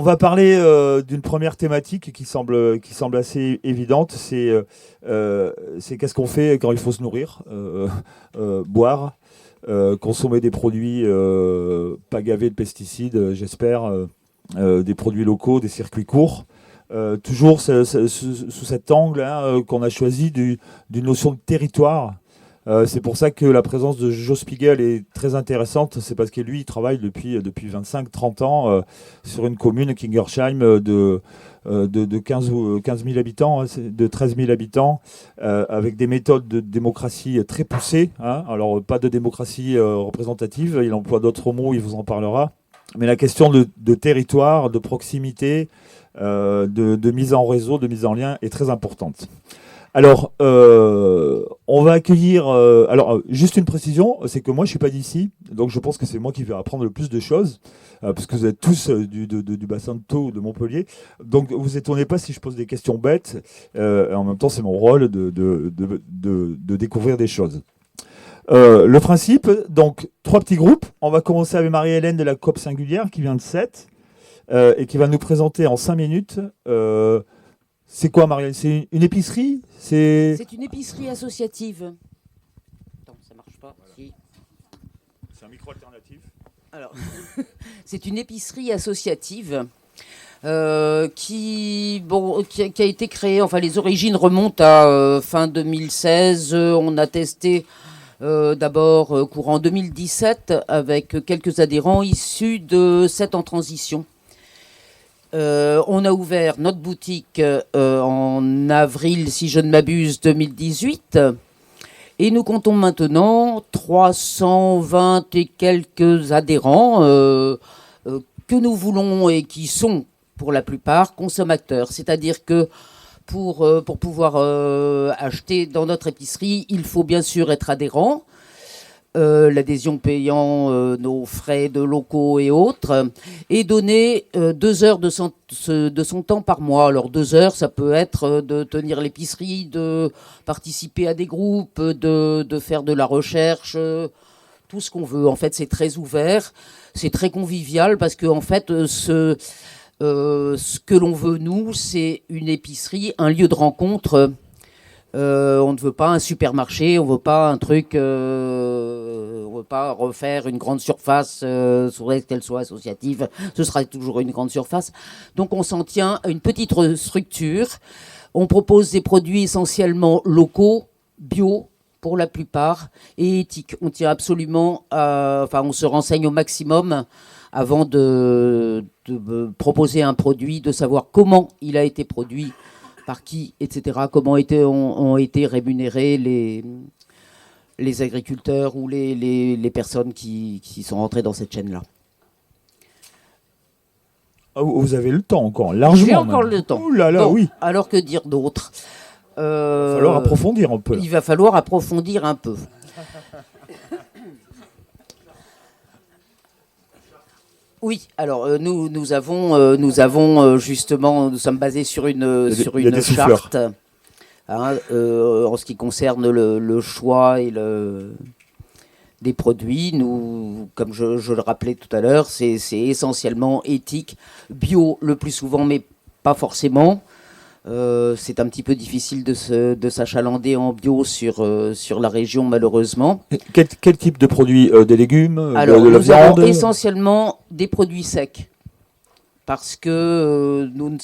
va parler d'une première thématique qui semble assez évidente. C'est qu'est-ce qu'on fait quand il faut se nourrir, boire, consommer des produits pas gavés de pesticides, j'espère, des produits locaux, des circuits courts. Toujours sous cet angle hein, qu'on a choisi d'une notion de territoire. C'est pour ça que la présence de Joe Spiegel est très intéressante. C'est parce que lui, il travaille depuis 25-30 ans sur une commune, Kingersheim, de 15 000 habitants, hein, de 13 000 habitants, avec des méthodes de démocratie très poussées. Hein. Alors, pas de démocratie représentative, il emploie d'autres mots, il vous en parlera. Mais la question de territoire, de proximité, de mise en réseau, de mise en lien est très importante. Alors, on va accueillir... juste une précision, c'est que moi, je ne suis pas d'ici, donc je pense que c'est moi qui vais apprendre le plus de choses, parce que vous êtes tous du bassin de Thau ou de Montpellier. Donc, vous étonnez pas si je pose des questions bêtes. En même temps, c'est mon rôle de découvrir des choses. Le principe, donc, 3 petits groupes. On va commencer avec Marie-Hélène de la Coop Singulière, qui vient de Sète, et qui va nous présenter en 5 minutes... c'est quoi, Marielle? C'est une épicerie? C'est une épicerie associative. Attends, ça marche pas. Voilà. Si. C'est un micro alternatif. Alors, c'est une épicerie associative qui a été créée. Enfin, les origines remontent à fin 2016. On a testé d'abord courant 2017 avec quelques adhérents issus de Sète en transition. On a ouvert notre boutique en avril, si je ne m'abuse, 2018. Et nous comptons maintenant 320 et quelques adhérents que nous voulons et qui sont, pour la plupart, consommateurs. C'est-à-dire que pour pouvoir acheter dans notre épicerie, il faut bien sûr être adhérent. L'adhésion payant nos frais de locaux et autres, et donner 2 heures de son temps par mois. Alors 2 heures, ça peut être de tenir l'épicerie, de participer à des groupes, de faire de la recherche, tout ce qu'on veut. En fait, c'est très ouvert, c'est très convivial, parce que en fait, ce que l'on veut, nous, c'est une épicerie, un lieu de rencontre. On ne veut pas un supermarché, on ne veut pas un truc, on ne veut pas refaire une grande surface, faudrait qu'elle soit associative, ce sera toujours une grande surface. Donc on s'en tient à une petite structure. On propose des produits essentiellement locaux, bio pour la plupart, et éthiques. On tient absolument, on se renseigne au maximum avant de proposer un produit, de savoir comment il a été produit, par qui, etc., comment ont été rémunérés les agriculteurs ou les personnes qui sont rentrées dans cette chaîne-là. Vous avez le temps encore, largement. J'ai encore le temps. Ouh là là, donc, oui. Alors que dire d'autre? Il va falloir approfondir un peu. Il va falloir approfondir un peu. Oui, alors nous avons justement, nous sommes basés sur une charte hein, en ce qui concerne le choix et des produits. Nous, comme je le rappelais tout à l'heure, c'est essentiellement éthique, bio le plus souvent, mais pas forcément. C'est un petit peu difficile de s'achalander en bio sur la région, malheureusement. Quel type de produits? Des légumes? Alors, de la nous viande? avons essentiellement des produits secs. Parce que nous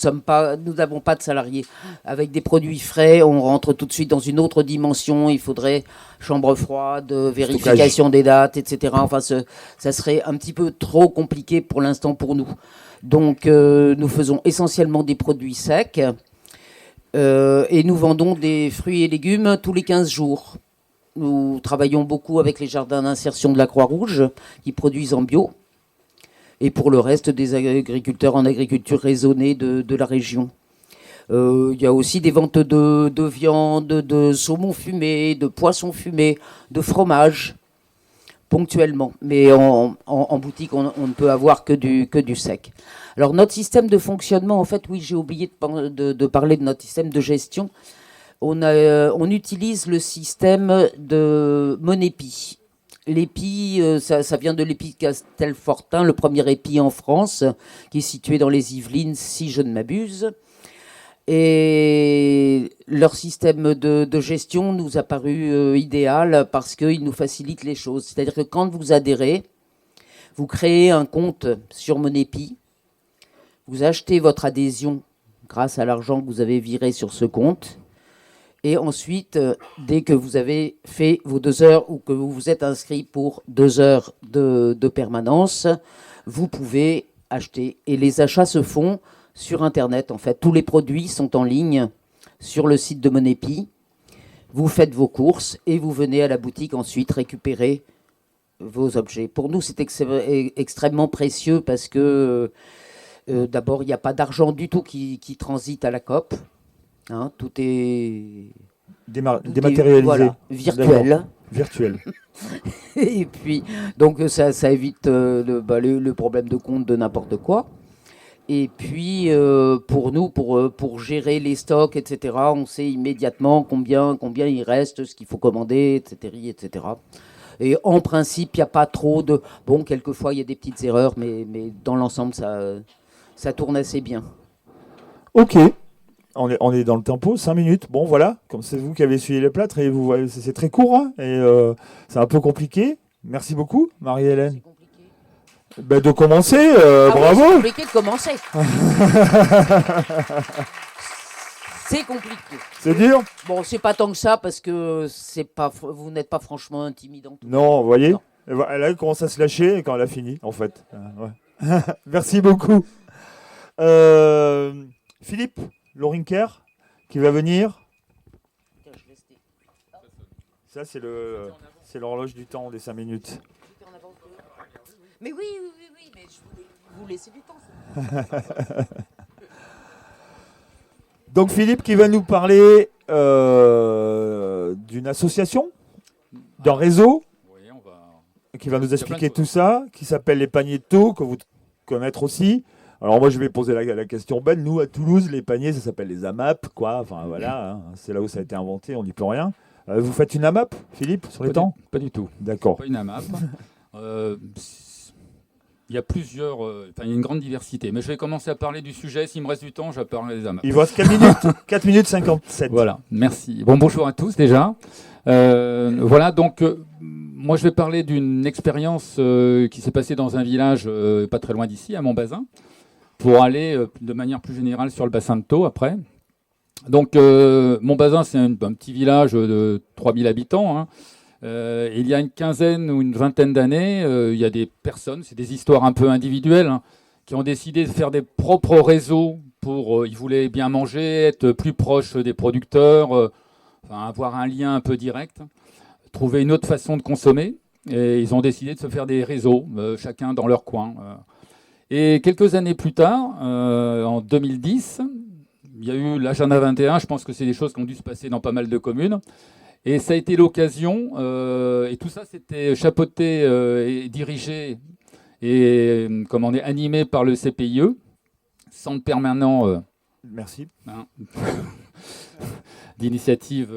n'avons pas de salariés. Avec des produits frais, on rentre tout de suite dans une autre dimension. Il faudrait chambre froide, vérification des dates, etc. Enfin, ça serait un petit peu trop compliqué pour l'instant pour nous. Donc, nous faisons essentiellement des produits secs. Et nous vendons des fruits et légumes tous les 15 jours. Nous travaillons beaucoup avec les jardins d'insertion de la Croix-Rouge qui produisent en bio. Et pour le reste, des agriculteurs en agriculture raisonnée de la région. Il y a aussi des ventes de viande, de saumon fumé, de poisson fumé, de fromage, ponctuellement. Mais en boutique, on ne peut avoir que du sec. Alors notre système de fonctionnement, en fait, oui, j'ai oublié de parler de notre système de gestion. On utilise le système de Monepi. l'épi, ça vient de l'épi de Castelfortin, le premier épi en France, qui est situé dans les Yvelines, si je ne m'abuse. Et leur système de gestion nous a paru idéal parce qu'il nous facilite les choses. C'est-à-dire que quand vous adhérez, vous créez un compte sur Monépi, vous achetez votre adhésion grâce à l'argent que vous avez viré sur ce compte. Et ensuite, dès que vous avez fait vos 2 heures ou que vous vous êtes inscrit pour 2 heures de permanence, vous pouvez acheter. Et les achats se font sur Internet. En fait, tous les produits sont en ligne sur le site de Monépi. Vous faites vos courses et vous venez à la boutique ensuite récupérer vos objets. Pour nous, c'est extrêmement précieux parce que d'abord, il n'y a pas d'argent du tout qui transite à la COP. Hein, tout est dématérialisé, voilà, virtuel. Virtuel. Et puis, donc ça évite le problème de compte de n'importe quoi. Et puis, pour nous, pour gérer les stocks, etc., on sait immédiatement combien il reste, ce qu'il faut commander, etc. Et en principe, il n'y a pas trop de... Bon, quelquefois, il y a des petites erreurs, mais dans l'ensemble, ça tourne assez bien. Ok. On est dans le tempo, 5 minutes. Bon, voilà, comme c'est vous qui avez essuyé les plâtres, et vous voyez, c'est très court, hein, et c'est un peu compliqué. Merci beaucoup, Marie-Hélène. De commencer, bravo. Oui, c'est compliqué de commencer. C'est compliqué. C'est dur. Bon, c'est pas tant que ça, parce que vous n'êtes pas franchement intimidant. Non, vous voyez, non. Elle a commencé à se lâcher quand elle a fini, en fait. Ouais. Merci beaucoup. Philippe Lorinker, qui va venir. Ça, c'est l'horloge du temps des 5 minutes. Mais oui, mais je voulais vous laisser du temps. Donc Philippe qui va nous parler d'une association, d'un réseau, qui va nous expliquer tout ça, qui s'appelle les paniers de taux, que vous connaître aussi. Alors moi je vais poser la question belle. Nous à Toulouse, les paniers, ça s'appelle les AMAP, quoi. Enfin voilà, hein. C'est là où ça a été inventé, on n'y peut rien. Vous faites une AMAP, Philippe, sur les temps ? Pas du tout. D'accord. Pas une AMAP. Il y a plusieurs, il y a une grande diversité. Mais je vais commencer à parler du sujet. S'il me reste du temps, je vais parler des AMAP. Il vous reste 4 minutes, 4 minutes 57. Voilà, merci. Bon, bonjour à tous déjà. Voilà, donc moi je vais parler d'une expérience qui s'est passée dans un village pas très loin d'ici, à Montbazin, pour aller de manière plus générale sur le bassin de Thau après. Donc Montbazin, c'est un petit village de 3000 habitants, hein. Il y a une quinzaine ou une vingtaine d'années, il y a des personnes, c'est des histoires un peu individuelles, hein, qui ont décidé de faire des propres réseaux pour... ils voulaient bien manger, être plus proches des producteurs, avoir un lien un peu direct, trouver une autre façon de consommer. Et ils ont décidé de se faire des réseaux, chacun dans leur coin. Et quelques années plus tard, en 2010, il y a eu l'Agenda 21, je pense que c'est des choses qui ont dû se passer dans pas mal de communes. Et ça a été l'occasion, et tout ça c'était chapeauté et dirigé et animé par le CPIE, Centre permanent merci. Hein, d'initiative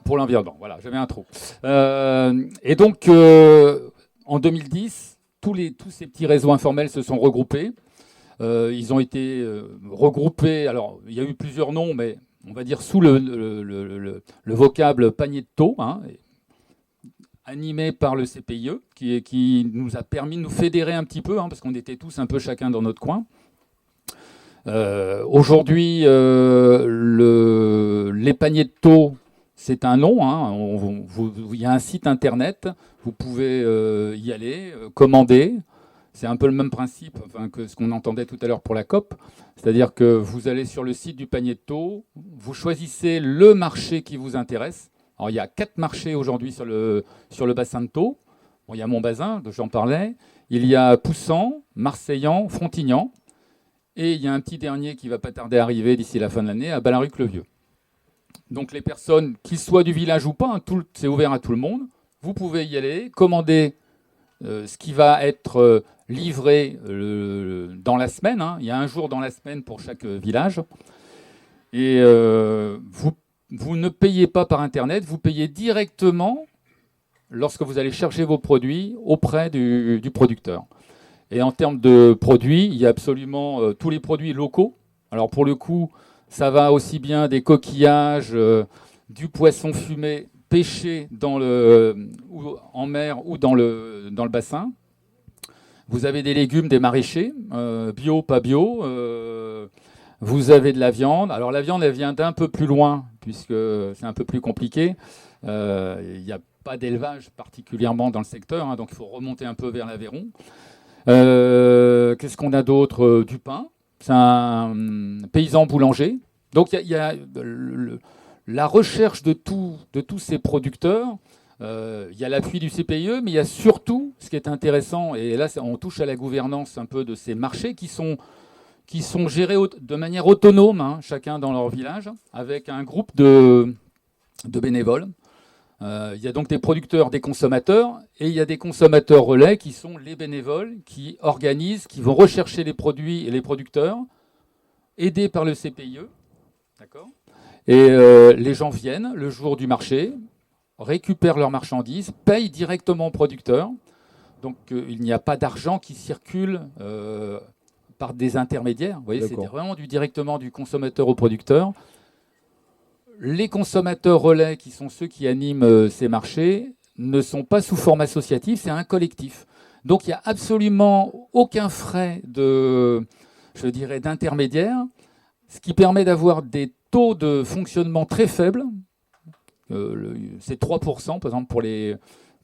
pour l'environnement. Voilà, j'avais un trou. Et donc, en 2010, tous ces petits réseaux informels se sont regroupés. Ils ont été regroupés, alors il y a eu plusieurs noms, mais on va dire sous le vocable panier de taux, hein, animé par le CPIE, qui nous a permis de nous fédérer un petit peu, hein, parce qu'on était tous un peu chacun dans notre coin. Aujourd'hui, les paniers de taux, c'est un nom, hein, il y a un site internet, vous pouvez y aller, commander. C'est un peu le même principe que ce qu'on entendait tout à l'heure pour la COP. C'est-à-dire que vous allez sur le site du panier de taux, vous choisissez le marché qui vous intéresse. Alors, il y a 4 marchés aujourd'hui sur le bassin de Thau. Bon, il y a Montbazin, j'en parlais. Il y a Poussan, Marseillan, Frontignan. Et il y a un petit dernier qui ne va pas tarder à arriver d'ici la fin de l'année, à Ballaruc-le-Vieux. Donc les personnes, qu'ils soient du village ou pas, hein, c'est ouvert à tout le monde. Vous pouvez y aller, commander ce qui va être livré dans la semaine, hein. Il y a un jour dans la semaine pour chaque village. Et vous ne payez pas par Internet, vous payez directement lorsque vous allez chercher vos produits auprès du producteur. Et en termes de produits, il y a absolument tous les produits locaux. Alors pour le coup, ça va aussi bien des coquillages, du poisson fumé pêché en mer ou dans le bassin. Vous avez des légumes, des maraîchers, bio, pas bio. Vous avez de la viande. Alors la viande, elle vient d'un peu plus loin, puisque c'est un peu plus compliqué. Il n'y a pas d'élevage particulièrement dans le secteur, hein, donc il faut remonter un peu vers l'Aveyron. Qu'est-ce qu'on a d'autre? Du pain. C'est un paysan boulanger. Donc il y a la recherche de tous ces producteurs. Il y a l'appui du CPIE, mais il y a surtout, ce qui est intéressant, et là on touche à la gouvernance un peu de ces marchés qui sont gérés de manière autonome, hein, chacun dans leur village, avec un groupe de bénévoles. Il y a donc des producteurs, des consommateurs, et il y a des consommateurs relais qui sont les bénévoles, qui organisent, qui vont rechercher les produits et les producteurs, aidés par le CPIE. D'accord ? Et les gens viennent le jour du marché, récupèrent leurs marchandises, payent directement aux producteurs. Donc il n'y a pas d'argent qui circule par des intermédiaires. Vous voyez, c'est vraiment directement du consommateur au producteur. Les consommateurs relais, qui sont ceux qui animent ces marchés, ne sont pas sous forme associative, c'est un collectif. Donc il n'y a absolument aucun frais d'intermédiaire, ce qui permet d'avoir des taux de fonctionnement très faibles. C'est 3%, par exemple,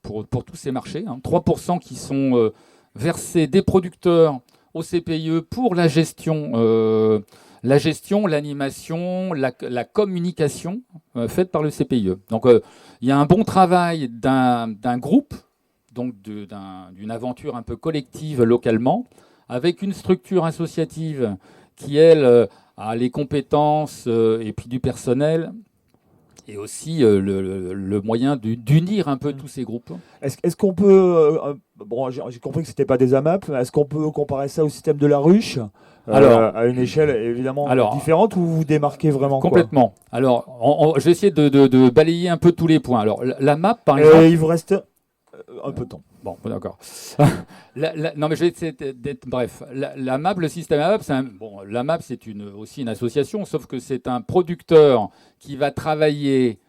pour tous ces marchés. 3% qui sont versés des producteurs au CPIE pour la gestion, l'animation, la communication faite par le CPIE. Donc il y a un bon travail d'un groupe, donc d'une aventure un peu collective localement, avec une structure associative qui, elle, a les compétences et puis du personnel, et aussi le moyen d'unir un peu tous ces groupes. Est-ce qu'on peut... bon, j'ai compris que ce n'était pas des AMAP, mais est-ce qu'on peut comparer ça au système de la ruche à une échelle évidemment différente, ou vous vous démarquez vraiment? Complètement. Alors, je vais essayer de balayer un peu tous les points. Alors, la MAP, par exemple... il vous reste un peu de temps. Bon, d'accord. Non, mais je vais essayer d'être bref. La MAP, le système AMAP, la MAP, c'est aussi une association, sauf que c'est un producteur qui va travailler,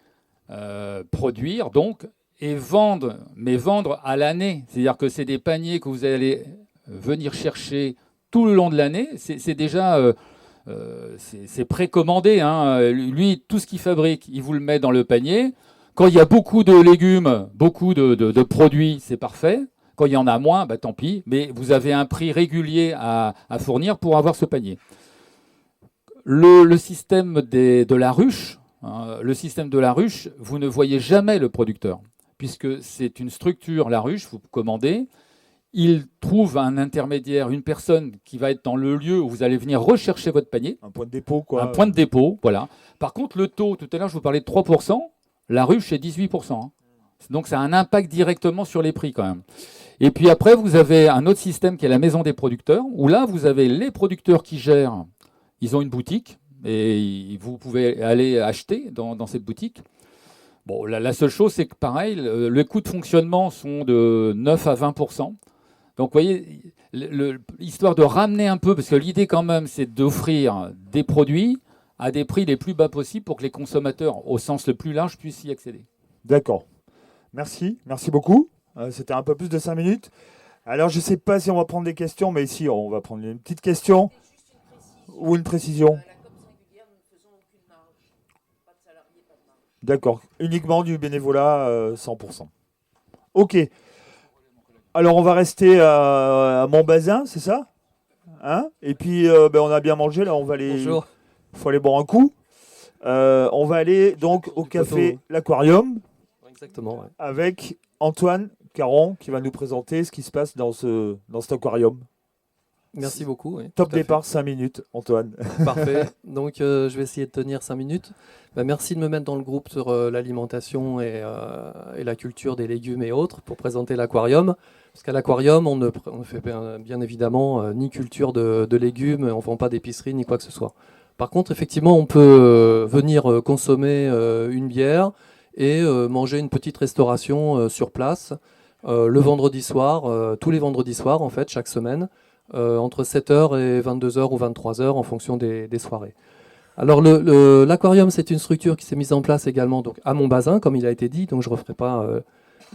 produire, donc, et vendre, mais vendre à l'année. C'est-à-dire que c'est des paniers que vous allez venir chercher tout le long de l'année. C'est déjà... c'est précommandé. Hein. Lui, tout ce qu'il fabrique, il vous le met dans le panier. Quand il y a beaucoup de légumes, beaucoup de produits, c'est parfait. Quand il y en a moins, bah, tant pis. Mais vous avez un prix régulier à fournir pour avoir ce panier. Le système de la ruche, vous ne voyez jamais le producteur, puisque c'est une structure, la ruche, vous commandez. Il trouve un intermédiaire, une personne qui va être dans le lieu où vous allez venir rechercher votre panier. Un point de dépôt, quoi. Un point de dépôt, voilà. Par contre, le taux, tout à l'heure, je vous parlais de 3%. La ruche, c'est 18%. Hein. Donc, ça a un impact directement sur les prix quand même. Et puis après, vous avez un autre système qui est la maison des producteurs, où là, vous avez les producteurs qui gèrent. Ils ont une boutique et vous pouvez aller acheter dans cette boutique. Bon, la seule chose, c'est que pareil, les coûts de fonctionnement sont de 9 à 20%. Donc, vous voyez, l'histoire de ramener un peu, parce que l'idée quand même, c'est d'offrir des produits à des prix les plus bas possibles pour que les consommateurs, au sens le plus large, puissent y accéder. D'accord. Merci beaucoup. C'était un peu plus de 5 minutes. Alors, je ne sais pas si on va prendre des questions, mais ici, on va prendre une petite question ou une précision. D'accord. Uniquement du bénévolat 100%. OK. Alors, on va rester à Montbazin, c'est ça, hein? Et puis, on a bien mangé, là, on va aller... Bonjour. Il faut aller boire un coup. On va aller donc au café L'Aquarium. Exactement. Ouais. Avec Antoine Caron qui va nous présenter ce qui se passe dans cet aquarium. Merci beaucoup. Oui, Top départ, 5 minutes, Antoine. Parfait. Donc, je vais essayer de tenir 5 minutes. Merci de me mettre dans le groupe sur l'alimentation et la culture des légumes et autres pour présenter l'aquarium. Parce qu'à l'aquarium, on ne fait bien évidemment ni culture de légumes, on ne vend pas d'épicerie ni quoi que ce soit. Par contre, effectivement, on peut venir consommer une bière et manger une petite restauration sur place le vendredi soir, tous les vendredis soirs en fait, chaque semaine, entre 7h et 22h ou 23h en fonction des soirées. Alors l'aquarium, c'est une structure qui s'est mise en place également donc, à Montbazin, comme il a été dit, donc je ne referai pas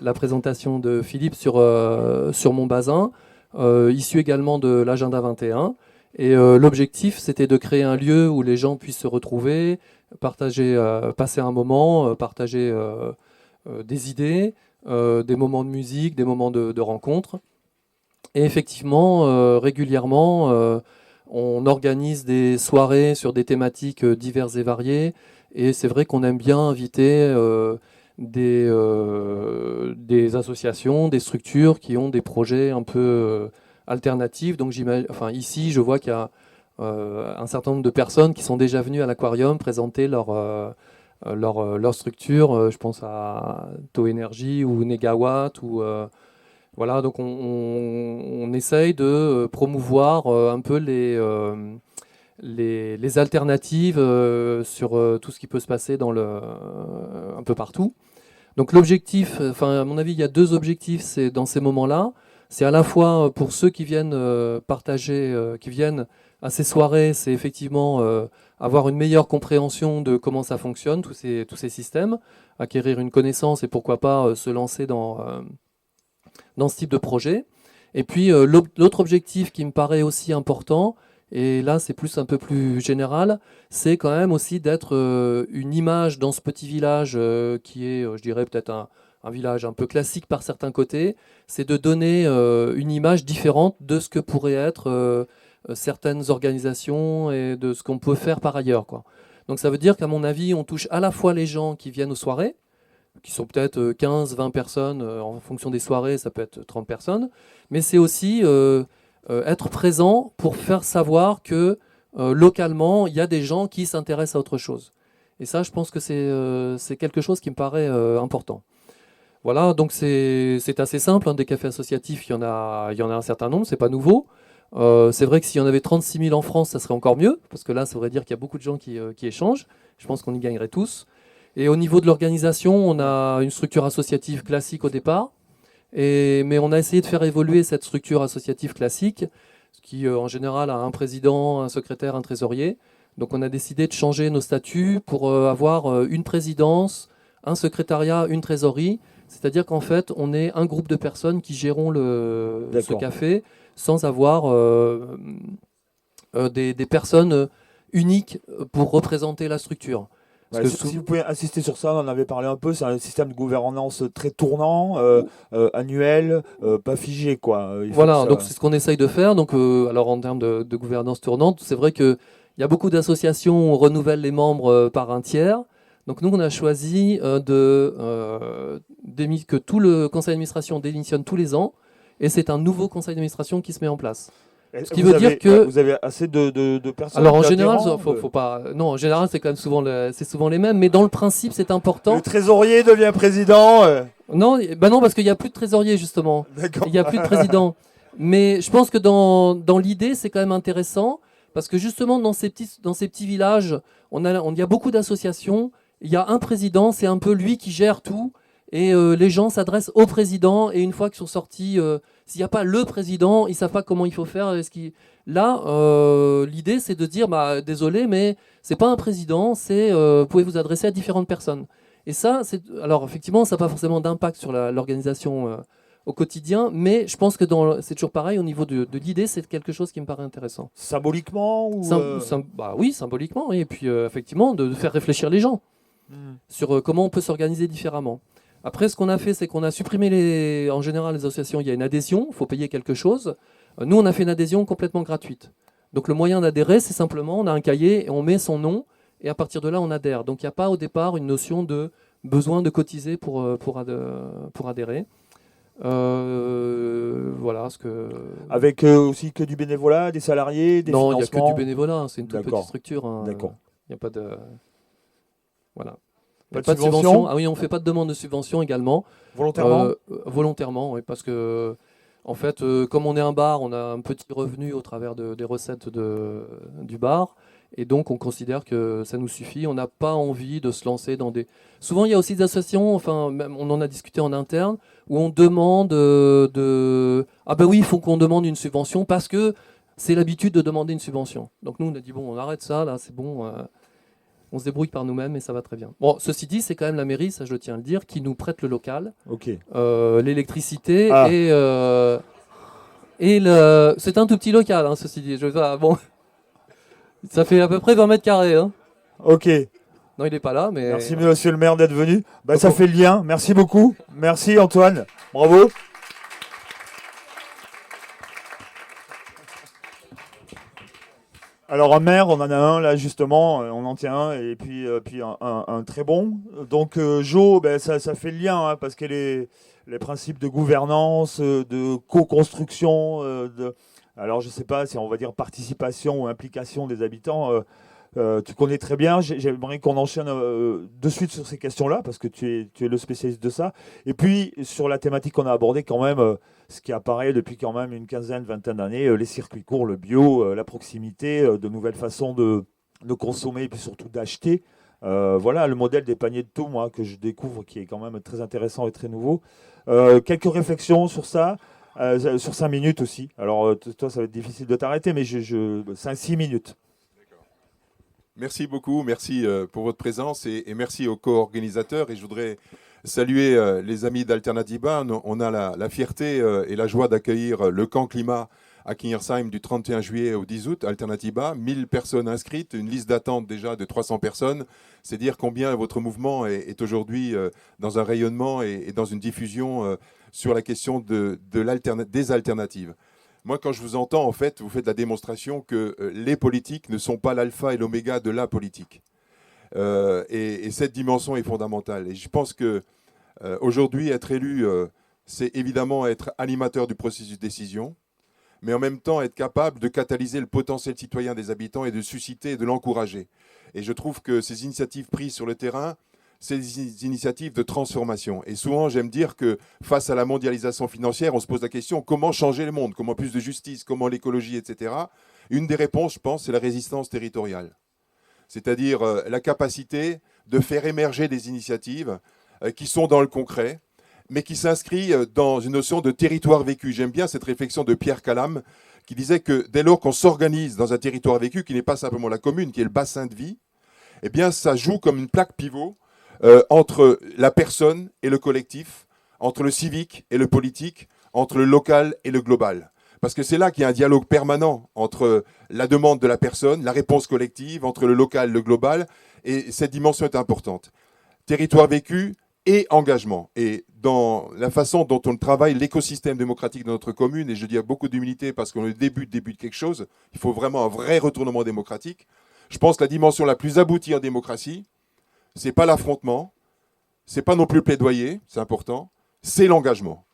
la présentation de Philippe sur Montbazin, issu également de l'Agenda 21. Et l'objectif, c'était de créer un lieu où les gens puissent se retrouver, partager, passer un moment, partager des idées, des moments de musique, des moments de rencontre. Et effectivement, régulièrement, on organise des soirées sur des thématiques diverses et variées. Et c'est vrai qu'on aime bien inviter des associations, des structures qui ont des projets un peu alternatifs. Donc ici, je vois qu'il y a un certain nombre de personnes qui sont déjà venues à l'aquarium présenter leur structure. Je pense à Taux Énergie ou Negawatt. Voilà, donc on essaye de promouvoir un peu les alternatives sur tout ce qui peut se passer un peu partout. Donc l'objectif, à mon avis, il y a deux objectifs dans ces moments-là. C'est à la fois pour ceux qui viennent partager, qui viennent à ces soirées, c'est effectivement avoir une meilleure compréhension de comment ça fonctionne, tous ces systèmes, acquérir une connaissance et pourquoi pas se lancer dans ce type de projet. Et puis l'autre objectif qui me paraît aussi important, et là c'est un peu plus général, c'est quand même aussi d'être une image dans ce petit village qui est, je dirais peut-être un village un peu classique par certains côtés, c'est de donner une image différente de ce que pourraient être certaines organisations et de ce qu'on peut faire par ailleurs, quoi. Donc ça veut dire qu'à mon avis, on touche à la fois les gens qui viennent aux soirées, qui sont peut-être 15, 20 personnes, en fonction des soirées, ça peut être 30 personnes, mais c'est aussi être présent pour faire savoir que localement, il y a des gens qui s'intéressent à autre chose. Et ça, je pense que c'est quelque chose qui me paraît important. Voilà, donc c'est assez simple, hein, des cafés associatifs, il y en a un certain nombre, c'est pas nouveau. C'est vrai que s'il y en avait 36 000 en France, ça serait encore mieux, parce que là, ça voudrait dire qu'il y a beaucoup de gens qui échangent. Je pense qu'on y gagnerait tous. Et au niveau de l'organisation, on a une structure associative classique au départ, mais on a essayé de faire évoluer cette structure associative classique, qui en général a un président, un secrétaire, un trésorier. Donc on a décidé de changer nos statuts pour avoir une présidence, un secrétariat, une trésorerie. C'est-à-dire qu'en fait, on est un groupe de personnes qui gérons ce café sans avoir des personnes uniques pour représenter la structure. Si vous pouvez insister sur ça, on en avait parlé un peu, c'est un système de gouvernance très tournant, annuel, pas figé, quoi. Voilà, donc c'est ce qu'on essaye de faire. Donc, alors en termes de gouvernance tournante, c'est vrai qu'il y a beaucoup d'associations où on renouvelle les membres par un tiers. Donc nous, on a choisi que tout le conseil d'administration démissionne tous les ans, et c'est un nouveau conseil d'administration qui se met en place. Ce qui veut dire que vous avez assez de personnes. Alors en général, faut pas. Non, en général, c'est quand même souvent les mêmes, mais dans le principe, c'est important. Le trésorier devient président. Non, non, parce qu'il n'y a plus de trésorier justement. Il n'y a plus de président. Mais je pense que dans l'idée, c'est quand même intéressant parce que justement dans ces petits villages, il y a beaucoup d'associations. Il y a un président, c'est un peu lui qui gère tout. Et les gens s'adressent au président, et une fois qu'ils sont sortis, s'il n'y a pas le président, ils ne savent pas comment il faut faire. Là, l'idée, c'est de dire, désolé, mais ce n'est pas un président, vous pouvez vous adresser à différentes personnes. Et ça, alors effectivement, ça n'a pas forcément d'impact sur l'organisation au quotidien, mais je pense que c'est toujours pareil, au niveau de l'idée, c'est quelque chose qui me paraît intéressant. Symboliquement oui, symboliquement, oui, et puis effectivement, de faire réfléchir les gens sur comment on peut s'organiser différemment. Après, ce qu'on a fait, c'est qu'on a supprimé en général, les associations, il y a une adhésion, il faut payer quelque chose. Nous, on a fait une adhésion complètement gratuite. Donc le moyen d'adhérer, c'est simplement, on a un cahier et on met son nom, et à partir de là, on adhère. Donc il n'y a pas au départ une notion de besoin de cotiser pour adhérer. Voilà ce que... Avec aussi que du bénévolat, des salariés, des financements. Non, il n'y a que du bénévolat, c'est une toute petite structure. Hein. D'accord. Il n'y a pas de... Voilà. Pas de subvention. Ah oui, on ne fait pas de demande de subvention également. Volontairement Volontairement, oui, parce que, en fait, comme on est un bar, on a un petit revenu au travers des recettes du bar. Et donc, on considère que ça nous suffit. On n'a pas envie de se lancer dans des... Souvent, il y a aussi des associations, enfin, même, on en a discuté en interne, où on demande Ah ben oui, il faut qu'on demande une subvention parce que c'est l'habitude de demander une subvention. Donc nous, on a dit, bon, on arrête ça, là, c'est bon, on se débrouille par nous-mêmes et ça va très bien. Bon, ceci dit, c'est quand même la mairie, ça je tiens à le dire, qui nous prête le local, l'électricité et le... C'est un tout petit local, hein, ceci dit. Bon... Ça fait à peu près 20 mètres carrés. Hein. Ok. Non, il n'est pas là, mais... Merci, monsieur le maire, d'être venu. Ça fait le lien. Merci beaucoup. Merci, Antoine. Bravo. Alors, un maire, on en a un, là, justement. On en tient un, et puis un très bon. Donc, Jo, ça fait le lien, hein, parce que les principes de gouvernance, de co-construction, alors, je ne sais pas si on va dire participation ou implication des habitants, tu connais très bien. J'aimerais qu'on enchaîne de suite sur ces questions-là, parce que tu es le spécialiste de ça. Et puis, sur la thématique qu'on a abordée, quand même, ce qui apparaît depuis quand même une quinzaine, vingtaine d'années, les circuits courts, le bio, la proximité, de nouvelles façons de consommer et puis surtout d'acheter. Voilà le modèle des paniers de tout, moi, que je découvre, qui est quand même très intéressant et très nouveau. Quelques réflexions sur ça. Sur 5 minutes aussi. Alors, toi, ça va être difficile de t'arrêter, mais 5-6 minutes. Merci beaucoup, merci pour votre présence et merci aux co-organisateurs. Et je voudrais saluer les amis d'Alternatiba. On a la fierté et la joie d'accueillir le camp climat à Kingersheim du 31 juillet au 10 août, Alternatiba. 1000 personnes inscrites, une liste d'attente déjà de 300 personnes. C'est dire combien votre mouvement est aujourd'hui dans un rayonnement et dans une diffusion sur la question des alternatives. Moi, quand je vous entends, en fait, vous faites la démonstration que les politiques ne sont pas l'alpha et l'oméga de la politique. Et cette dimension est fondamentale. Et je pense qu'aujourd'hui, être élu, c'est évidemment être animateur du processus de décision, mais en même temps être capable de catalyser le potentiel citoyen des habitants et de susciter et de l'encourager. Et je trouve que ces initiatives prises sur le terrain, c'est des initiatives de transformation. Et souvent, j'aime dire que face à la mondialisation financière, on se pose la question comment changer le monde, comment plus de justice, comment l'écologie, etc. Une des réponses, je pense, c'est la résistance territoriale. C'est-à-dire la capacité de faire émerger des initiatives qui sont dans le concret, mais qui s'inscrivent dans une notion de territoire vécu. J'aime bien cette réflexion de Pierre Calam, qui disait que dès lors qu'on s'organise dans un territoire vécu, qui n'est pas simplement la commune, qui est le bassin de vie, eh bien, ça joue comme une plaque pivot entre la personne et le collectif, entre le civique et le politique, entre le local et le global. Parce que c'est là qu'il y a un dialogue permanent entre la demande de la personne, la réponse collective, entre le local et le global, et cette dimension est importante. Territoire vécu et engagement. Et dans la façon dont on travaille l'écosystème démocratique de notre commune, et je dis avec beaucoup d'humilité parce qu'on est au début de quelque chose, il faut vraiment un vrai retournement démocratique. Je pense que la dimension la plus aboutie en démocratie, c'est pas l'affrontement, c'est pas non plus le plaidoyer, c'est important, c'est l'engagement.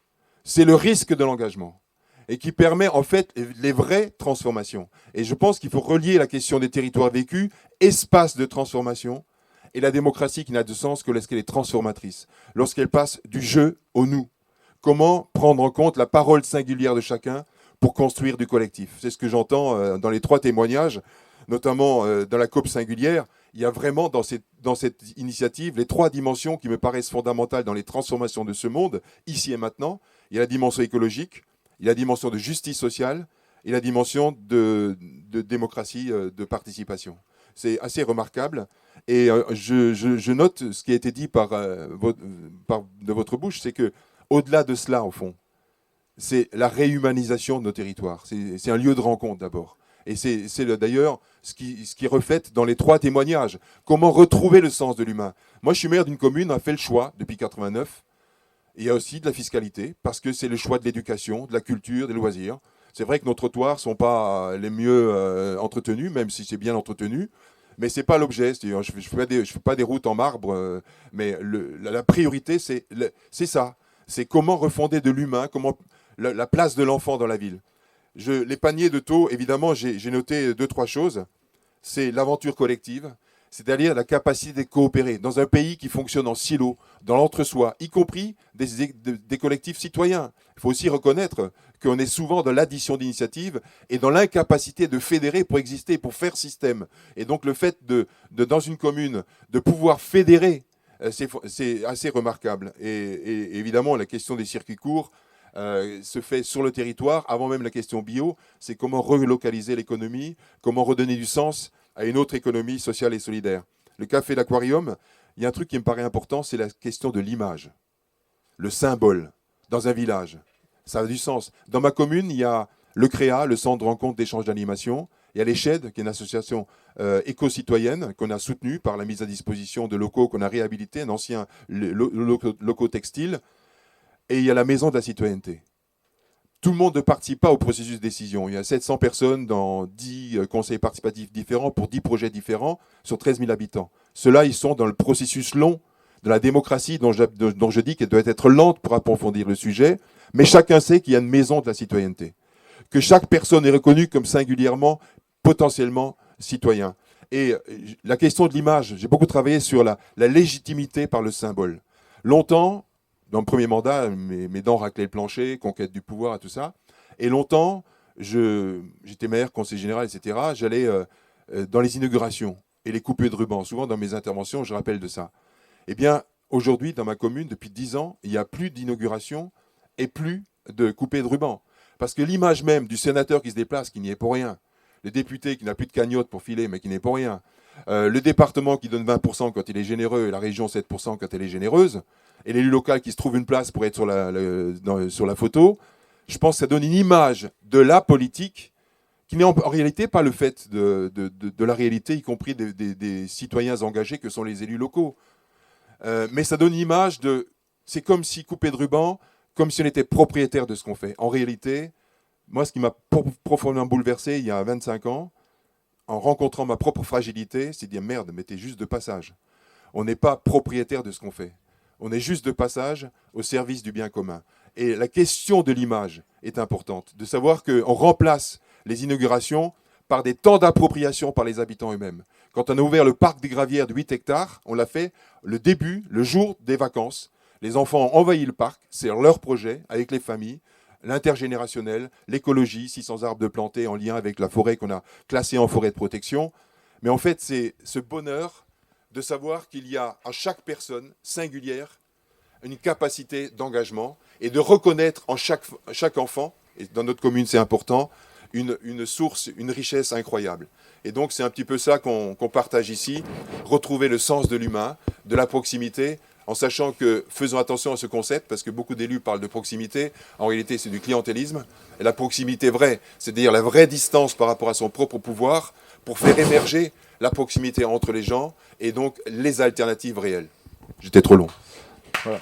C'est le risque de l'engagement et qui permet en fait les vraies transformations. Et je pense qu'il faut relier la question des territoires vécus, espace de transformation, et la démocratie qui n'a de sens que lorsqu'elle est transformatrice, lorsqu'elle passe du je au nous. Comment prendre en compte la parole singulière de chacun pour construire du collectif. C'est ce que j'entends dans les 3 témoignages, notamment dans la COP singulière. Il y a vraiment dans cette initiative les 3 dimensions qui me paraissent fondamentales dans les transformations de ce monde, ici et maintenant. Il y a la dimension écologique, il y a la dimension de justice sociale et la dimension de démocratie, de participation. C'est assez remarquable. Et je note ce qui a été dit de votre bouche, c'est qu'au-delà de cela, au fond, c'est la réhumanisation de nos territoires. C'est un lieu de rencontre d'abord. Et c'est d'ailleurs ce qui reflète dans les 3 témoignages. Comment retrouver le sens de l'humain. Moi, je suis maire d'une commune, on a fait le choix depuis 89. Il y a aussi de la fiscalité, parce que c'est le choix de l'éducation, de la culture, des loisirs. C'est vrai que nos trottoirs ne sont pas les mieux entretenus, même si c'est bien entretenu. Mais ce n'est pas l'objet. Je ne fais pas des routes en marbre, mais la priorité, c'est ça. C'est comment refonder de l'humain, comment la place de l'enfant dans la ville. Les paniers de taux, évidemment, j'ai noté 2-3 choses. C'est l'aventure collective, c'est-à-dire la capacité de coopérer dans un pays qui fonctionne en silo, dans l'entre-soi, y compris des collectifs citoyens. Il faut aussi reconnaître qu'on est souvent dans l'addition d'initiatives et dans l'incapacité de fédérer pour exister, pour faire système. Et donc le fait dans une commune, de pouvoir fédérer, c'est assez remarquable. Et évidemment, la question des circuits courts se fait sur le territoire, avant même la question bio, c'est comment relocaliser l'économie, comment redonner du sens à une autre économie sociale et solidaire. Le café, l'aquarium, il y a un truc qui me paraît important, c'est la question de l'image, le symbole dans un village. Ça a du sens. Dans ma commune, il y a le CREA, le Centre de rencontre d'échange d'animation. Il y a l'ECHED, qui est une association éco-citoyenne qu'on a soutenue par la mise à disposition de locaux qu'on a réhabilités, un ancien locaux textiles. Et il y a la Maison de la citoyenneté. Tout le monde ne participe pas au processus de décision. Il y a 700 personnes dans 10 conseils participatifs différents pour 10 projets différents sur 13 000 habitants. Ceux-là, ils sont dans le processus long de la démocratie dont je dis qu'elle doit être lente pour approfondir le sujet. Mais chacun sait qu'il y a une maison de la citoyenneté. Que chaque personne est reconnue comme singulièrement, potentiellement citoyen. Et la question de l'image, j'ai beaucoup travaillé sur la légitimité par le symbole. Longtemps, dans le premier mandat, mes dents raclaient le plancher, conquête du pouvoir et tout ça. Et longtemps, j'étais maire, conseiller général, etc. J'allais dans les inaugurations et les coupées de ruban. Souvent, dans mes interventions, je rappelle de ça. Eh bien, aujourd'hui, dans ma commune, depuis 10 ans, il n'y a plus d'inauguration et plus de coupées de ruban. Parce que l'image même du sénateur qui se déplace, qui n'y est pour rien, le député qui n'a plus de cagnotte pour filer, mais qui n'est pour rien, le département qui donne 20% quand il est généreux et la région 7% quand elle est généreuse, et l'élu local qui se trouve une place pour être sur la photo, je pense que ça donne une image de la politique qui n'est en réalité pas le fait de la réalité, y compris des citoyens engagés que sont les élus locaux. Mais ça donne une image de... C'est comme si coupé de ruban, comme si on était propriétaire de ce qu'on fait. En réalité, moi, ce qui m'a profondément bouleversé il y a 25 ans, en rencontrant ma propre fragilité, c'est de dire merde, mais t'es juste de passage. On n'est pas propriétaire de ce qu'on fait. On est juste de passage au service du bien commun. Et la question de l'image est importante, de savoir qu'on remplace les inaugurations par des temps d'appropriation par les habitants eux-mêmes. Quand on a ouvert le parc des Gravières de 8 hectares, on l'a fait le jour des vacances. Les enfants ont envahi le parc, c'est leur projet, avec les familles, l'intergénérationnel, l'écologie, 600 arbres de plantés en lien avec la forêt qu'on a classée en forêt de protection. Mais en fait, c'est ce bonheur de savoir qu'il y a à chaque personne singulière une capacité d'engagement et de reconnaître en chaque enfant, et dans notre commune c'est important, une source, une richesse incroyable. Et donc c'est un petit peu ça qu'on partage ici, retrouver le sens de l'humain, de la proximité, en sachant que, faisons attention à ce concept, parce que beaucoup d'élus parlent de proximité, en réalité c'est du clientélisme, et la proximité vraie, c'est-à-dire la vraie distance par rapport à son propre pouvoir, pour faire émerger la proximité entre les gens, et donc les alternatives réelles. J'étais trop long. Voilà.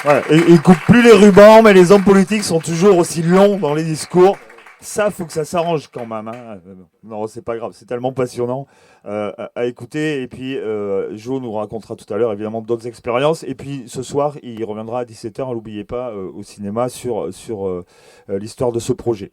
Ouais, et ils coupent plus les rubans, mais les hommes politiques sont toujours aussi longs dans les discours. Ça, faut que ça s'arrange quand même. Hein. Non, c'est pas grave, c'est tellement passionnant à écouter. Et puis, Jo nous racontera tout à l'heure évidemment d'autres expériences. Et puis, ce soir, il reviendra à 17h, n'oubliez pas, au cinéma sur l'histoire de ce projet.